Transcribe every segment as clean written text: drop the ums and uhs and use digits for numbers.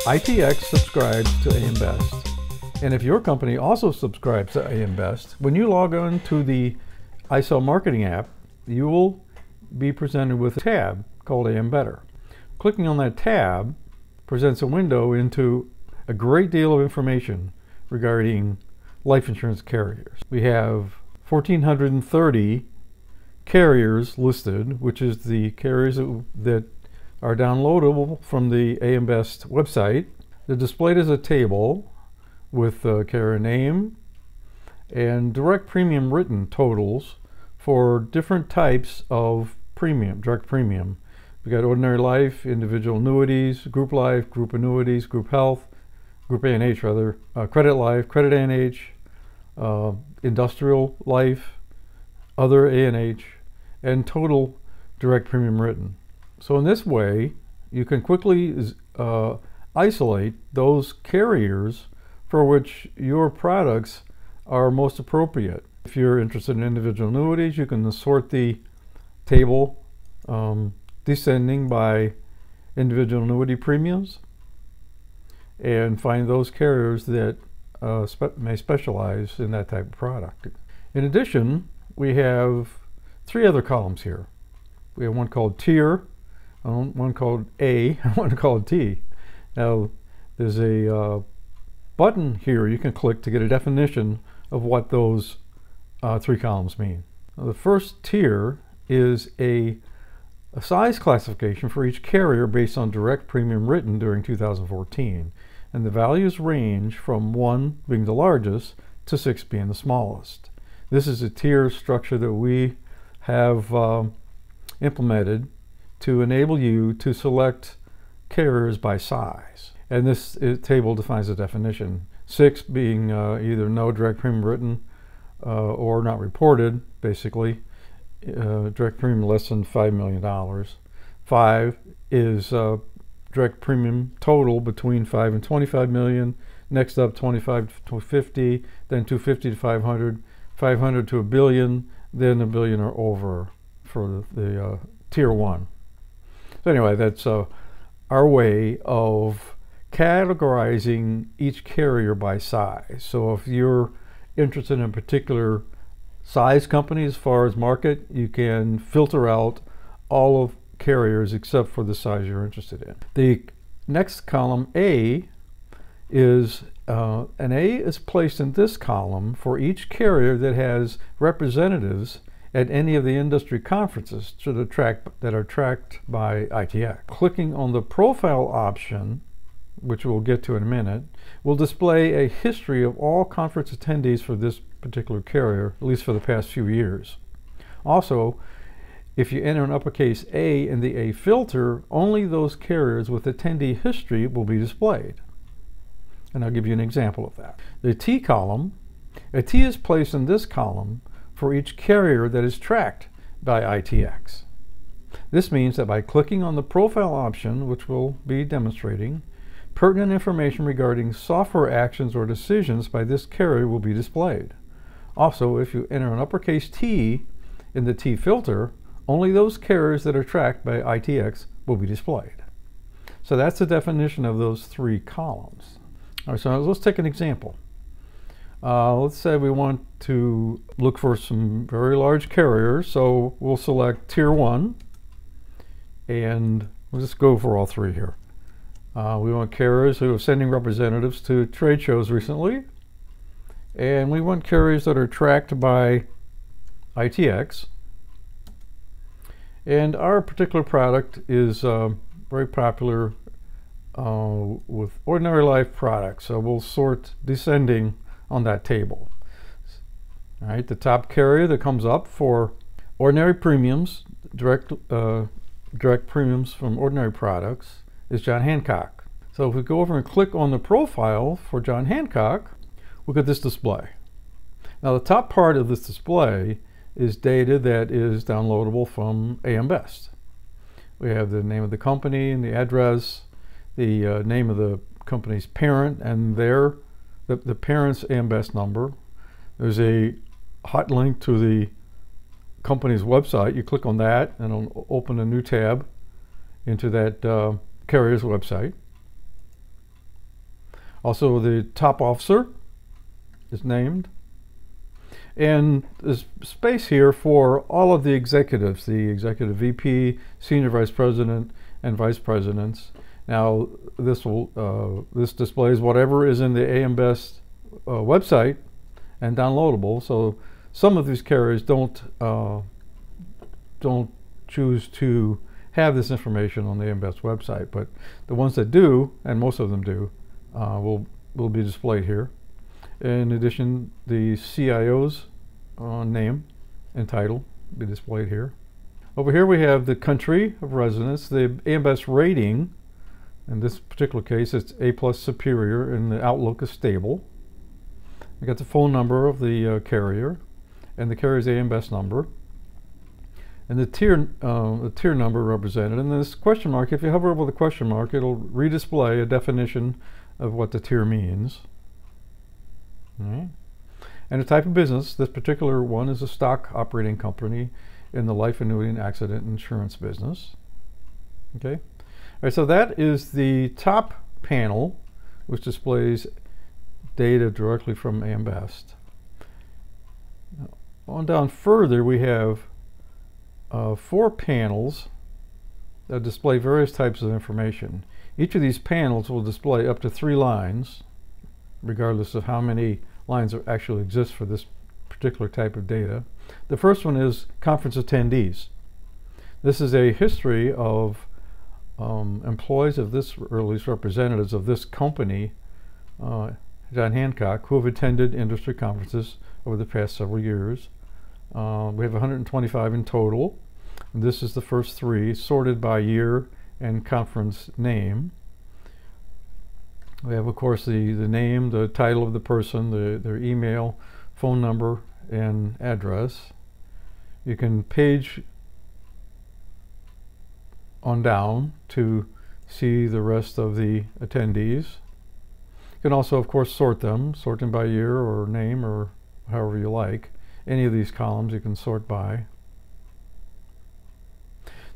ITX subscribes to AM Best. And if your company also subscribes to AM Best, when you log on to the iSell Marketing app, you will be presented with a tab called AM Better. Clicking on that tab presents a window into a great deal of information regarding life insurance carriers. We have 1,430 carriers listed, which is the carriers that are downloadable from the AM Best website. They're displayed as a table with carrier name and direct premium written totals for different types of premium, direct premium. We got ordinary life, individual annuities, group life, group annuities, group health, group A&H rather, credit life, credit A&H, industrial life, other A&H, and total direct premium written. So in this way, you can quickly isolate those carriers for which your products are most appropriate. If you're interested in individual annuities, you can sort the table descending by individual annuity premiums and find those carriers that may specialize in that type of product. In addition, we have three other columns here. We have one called Tier, one called A, and one called T. Now, there's a button here you can click to get a definition of what those three columns mean. Now, the first tier is a size classification for each carrier based on direct premium written during 2014. And the values range from 1 being the largest to 6 being the smallest. This is a tier structure that we have implemented to enable you to select carriers by size. And this table defines a definition. 6 being either no direct premium written or not reported, basically. Direct premium less than $5 million. 5 is direct premium total between 5 and 25 million. Next up, 25 to 50, then 250 to 500, 500 to a billion, then a billion or over for the tier 1. So anyway, that's our way of categorizing each carrier by size. So if you're interested in a particular size company as far as market, you can filter out all of carriers except for the size you're interested in. The next column, A, is an A is placed in this column for each carrier that has representatives at any of the industry conferences that are tracked by ITX. Clicking on the profile option, which we'll get to in a minute, will display a history of all conference attendees for this particular carrier, at least for the past few years. Also, if you enter an uppercase A in the A filter, only those carriers with attendee history will be displayed. And I'll give you an example of that. The T column, a T is placed in this column for each carrier that is tracked by ITX. This means that by clicking on the profile option, which we'll be demonstrating, pertinent information regarding software actions or decisions by this carrier will be displayed. Also, if you enter an uppercase T in the T filter, only those carriers that are tracked by ITX will be displayed. So that's the definition of those three columns. All right, so let's take an example. Let's say we want to look for some very large carriers, so we'll select Tier 1, and we'll just go for all three here. We want carriers who are sending representatives to trade shows recently, and we want carriers that are tracked by ITX. And our particular product is very popular with ordinary life products, so we'll sort descending on that table. All right, the top carrier that comes up for ordinary premiums, direct premiums from ordinary products, is John Hancock. So if we go over and click on the profile for John Hancock, we'll get this display. Now the top part of this display is data that is downloadable from AM Best. We have the name of the company and the address, the name of the company's parent and the parent's AM Best number. There's a hot link to the company's website. You click on that and it'll open a new tab into that carrier's website. Also, the top officer is named. And there's space here for all of the executives, the executive VP, senior vice president, and vice presidents. Now, this displays whatever is in the AM Best website and downloadable. So some of these carriers don't choose to have this information on the AM Best website, but the ones that do, and most of them do, will be displayed here. In addition, the CIO's name and title will be displayed here. Over here we have the country of residence, the AM Best rating. In this particular case, it's A+ superior, and the outlook is stable. I got the phone number of the carrier, and the carrier's AM Best number, and the tier number represented. And this question mark, if you hover over the question mark, it'll redisplay a definition of what the tier means. All right. And the type of business, this particular one is a stock operating company in the life annuity and accident insurance business. Okay. All right, so that is the top panel, which displays data directly from AM Best. On down further, we have 4 panels that display various types of information. Each of these panels will display up to 3 lines, regardless of how many lines actually exist for this particular type of data. The first one is conference attendees. This is a history of employees of this, or at least representatives of this company, John Hancock, who have attended industry conferences over the past several years. We have 125 in total. And this is the first 3, sorted by year and conference name. We have, of course, the name, the title of the person, their email, phone number, and address. You can page on down to see the rest of the attendees. You can also, of course, sort them by year or name or however you like. Any of these columns you can sort by.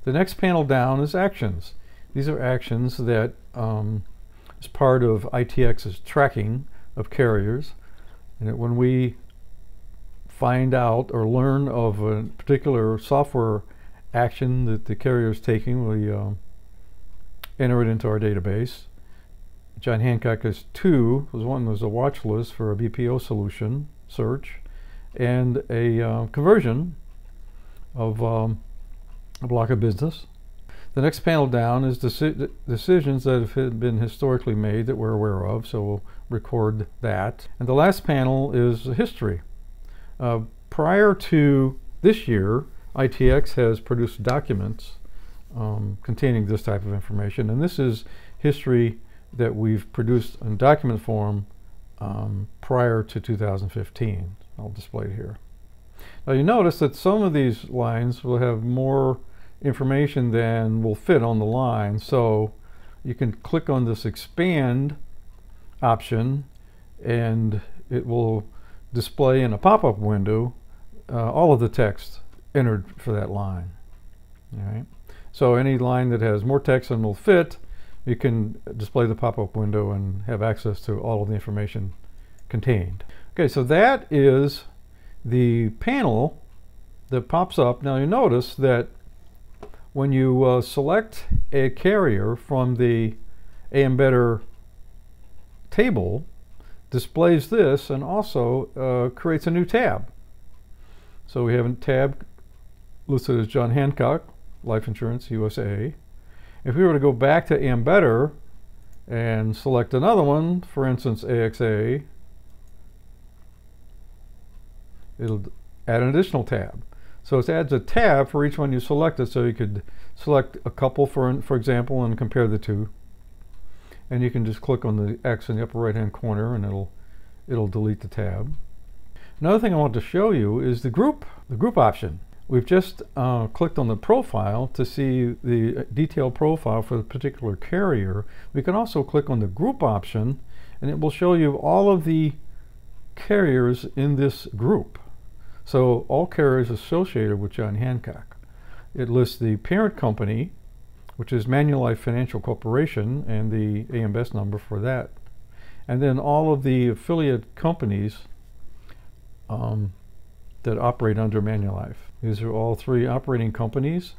The next panel down is actions. These are actions that is part of ITX's tracking of carriers. And when we find out or learn of a particular software action that the carrier is taking, we enter it into our database. John Hancock is 2. One was a watch list for a BPO solution search, and a conversion of a block of business. The next panel down is decisions that have been historically made that we're aware of, so we'll record that. And the last panel is history. Prior to this year, ITX has produced documents containing this type of information, and this is history that we've produced in document form prior to 2015. I'll display it here. Now you notice that some of these lines will have more information than will fit on the line, so you can click on this expand option and it will display in a pop-up window all of the text entered for that line. All right. So any line that has more text than will fit, you can display the pop-up window and have access to all of the information contained. Okay, so that is the panel that pops up. Now you notice that when you select a carrier from the AM Better table, displays this and also creates a new tab. So we have a tab listed as John Hancock, Life Insurance USA. If we were to go back to AM Better and select another one, for instance AXA, it'll add an additional tab. So it adds a tab for each one you selected, so you could select a couple, for example, and compare the two. And you can just click on the X in the upper right hand corner and it'll delete the tab. Another thing I want to show you is the group option. We've just clicked on the profile to see the detailed profile for the particular carrier. We can also click on the group option and it will show you all of the carriers in this group. So all carriers associated with John Hancock. It lists the parent company, which is Manulife Financial Corporation, and the AM Best number for that. and then all of the affiliate companies that operate under Manulife. These are all 3 operating companies,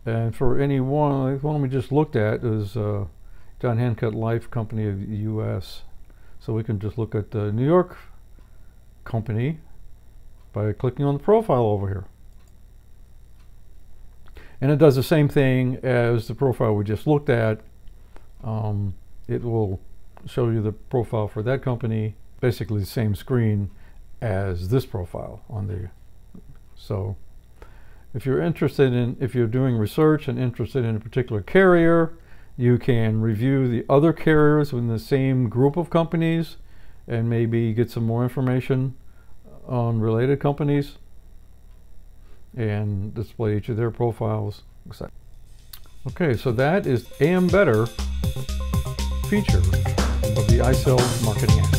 and for any one we just looked at is John Hancock Life Company of the U.S. So we can just look at the New York company by clicking on the profile over here. And it does the same thing as the profile we just looked at. It will show you the profile for that company, basically the same screen as this profile on the. So if you're interested in, if you're doing research and interested in a particular carrier, you can review the other carriers within the same group of companies and maybe get some more information on related companies and display each of their profiles, etc. Okay, so that is AM Better feature of the iSell Marketing App.